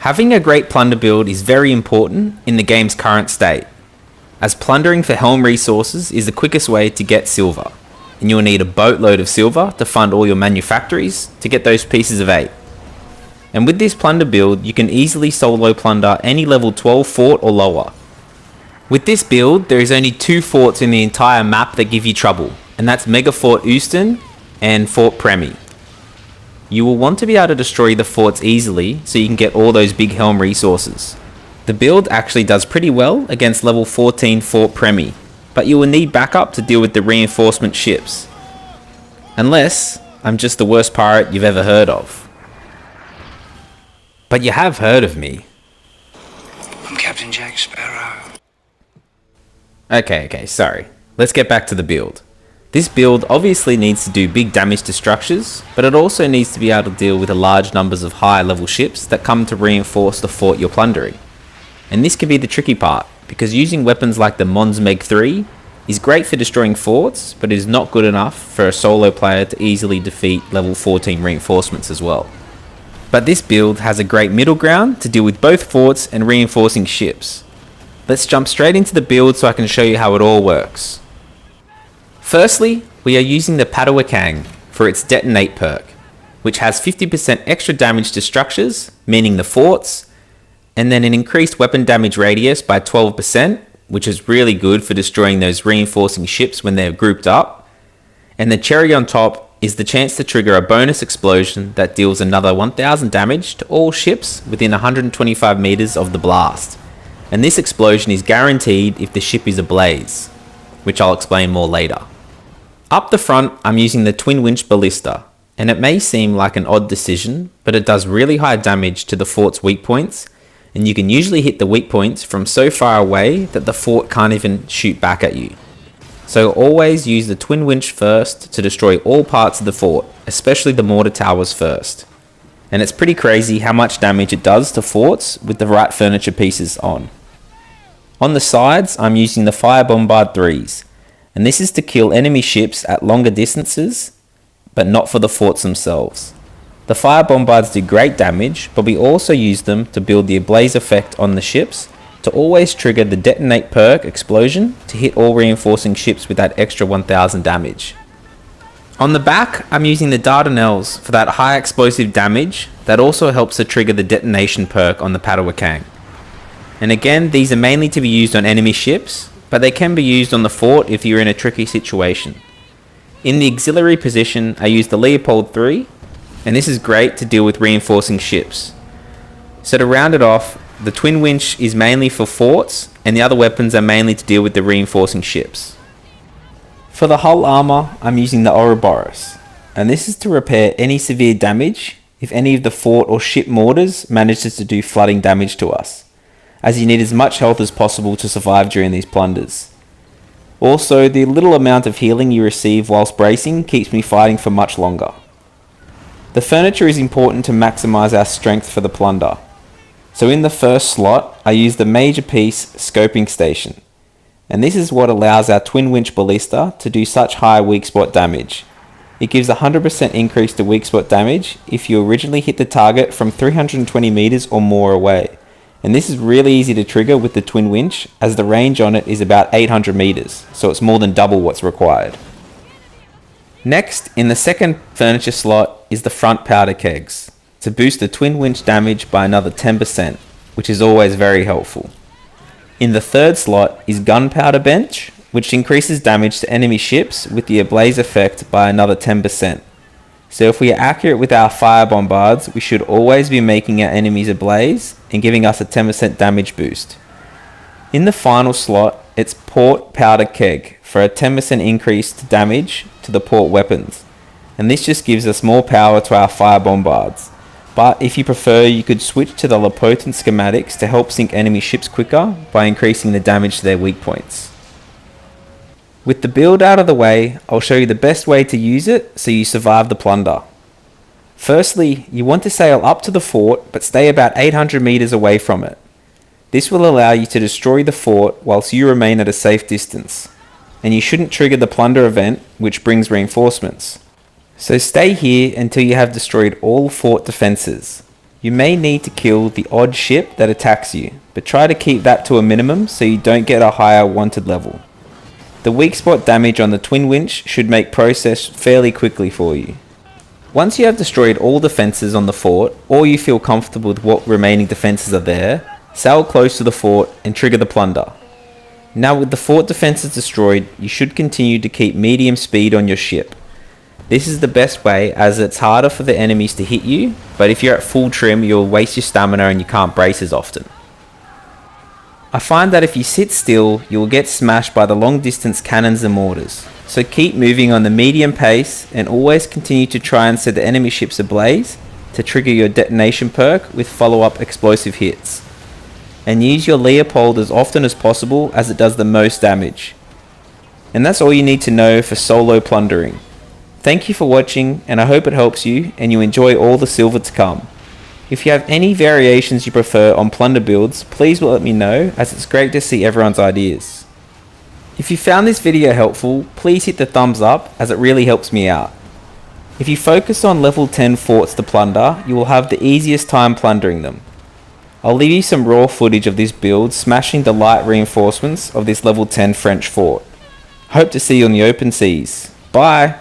Having a great plunder build is very important in the game's current state, as plundering for helm resources is the quickest way to get silver, and you'll need a boatload of silver to fund all your manufactories to get those pieces of 8. And with this plunder build, you can easily solo plunder any level 12 fort or lower. With this build, there is only 2 forts in the entire map that give you trouble, and that's Mega Fort Euston and Fort Premi. You will want to be able to destroy the forts easily so you can get all those big helm resources. The build actually does pretty well against level 14 Fort Premi, but you will need backup to deal with the reinforcement ships. Unless I'm just the worst pirate you've ever heard of. But you have heard of me. I'm Captain Jack Sparrow. Okay, sorry. Let's get back to the build. This build obviously needs to do big damage to structures, but it also needs to be able to deal with the large numbers of high level ships that come to reinforce the fort you're plundering. And this can be the tricky part, because using weapons like the Mons Meg 3 is great for destroying forts, but is not good enough for a solo player to easily defeat level 14 reinforcements as well. But this build has a great middle ground to deal with both forts and reinforcing ships. Let's jump straight into the build so I can show you how it all works. Firstly, we are using the Padewakang for its detonate perk, which has 50% extra damage to structures, meaning the forts, and then an increased weapon damage radius by 12%, which is really good for destroying those reinforcing ships when they're grouped up. And the cherry on top is the chance to trigger a bonus explosion that deals another 1000 damage to all ships within 125 meters of the blast. And this explosion is guaranteed if the ship is ablaze, which I'll explain more later. Up the front, I'm using the Twin Winch Ballista, and it may seem like an odd decision, but it does really high damage to the fort's weak points, and you can usually hit the weak points from so far away that the fort can't even shoot back at you. So always use the Twin Winch first to destroy all parts of the fort, especially the mortar towers first. And it's pretty crazy how much damage it does to forts with the right furniture pieces on. On the sides, I'm using the Fire Bombard 3s, and this is to kill enemy ships at longer distances, but not for the forts themselves. The Fire Bombards do great damage, but we also use them to build the ablaze effect on the ships to always trigger the detonate perk explosion to hit all reinforcing ships with that extra 1000 damage. On the back, I'm using the Dardanelles for that high explosive damage that also helps to trigger the detonation perk on the Padewakang. And again, these are mainly to be used on enemy ships, but they can be used on the fort if you're in a tricky situation. In the auxiliary position, I use the Leopold 3, and this is great to deal with reinforcing ships. So to round it off, the Twin Winch is mainly for forts, and the other weapons are mainly to deal with the reinforcing ships. For the hull armor, I'm using the Ouroboros, and this is to repair any severe damage if any of the fort or ship mortars manages to do flooding damage to us, as you need as much health as possible to survive during these plunders. Also, the little amount of healing you receive whilst bracing keeps me fighting for much longer. The furniture is important to maximize our strength for the plunder. So in the first slot, I use the major piece scoping station, and this is what allows our Twin Winch Ballista to do such high weak spot damage. It gives 100% increase to weak spot damage if you originally hit the target from 320 meters or more away. And this is really easy to trigger with the Twin Winch, as the range on it is about 800 meters, so it's more than double what's required. Next, in the second furniture slot is the front powder kegs, to boost the Twin Winch damage by another 10%, which is always very helpful. In the third slot is gunpowder bench, which increases damage to enemy ships with the ablaze effect by another 10%. So if we are accurate with our fire bombards, we should always be making our enemies ablaze and giving us a 10% damage boost. In the final slot, it's port powder keg for a 10% increase to damage to the port weapons. And this just gives us more power to our fire bombards. But if you prefer, you could switch to the Lopoten schematics to help sink enemy ships quicker by increasing the damage to their weak points. With the build out of the way, I'll show you the best way to use it so you survive the plunder. Firstly, you want to sail up to the fort but stay about 800 meters away from it. This will allow you to destroy the fort whilst you remain at a safe distance. And you shouldn't trigger the plunder event, which brings reinforcements. So stay here until you have destroyed all fort defenses. You may need to kill the odd ship that attacks you, but try to keep that to a minimum so you don't get a higher wanted level. The weak spot damage on the twin winch should make process fairly quickly for you. Once you have destroyed all defences on the fort, or you feel comfortable with what remaining defences are there, sail close to the fort and trigger the plunder. Now with the fort defences destroyed, you should continue to keep medium speed on your ship. This is the best way as it's harder for the enemies to hit you, but if you're at full trim you'll waste your stamina and you can't brace as often. I find that if you sit still, you will get smashed by the long distance cannons and mortars, so keep moving on the medium pace and always continue to try and set the enemy ships ablaze to trigger your detonation perk with follow-up explosive hits. And use your Leopold as often as possible as it does the most damage. And that's all you need to know for solo plundering. Thank you for watching, and I hope it helps you and you enjoy all the silver to come. If you have any variations you prefer on plunder builds, please let me know, as it's great to see everyone's ideas. If you found this video helpful, please hit the thumbs up as it really helps me out. If you focus on level 10 forts to plunder, you will have the easiest time plundering them. I'll leave you some raw footage of this build smashing the light reinforcements of this level 10 French fort. Hope to see you on the open seas. Bye!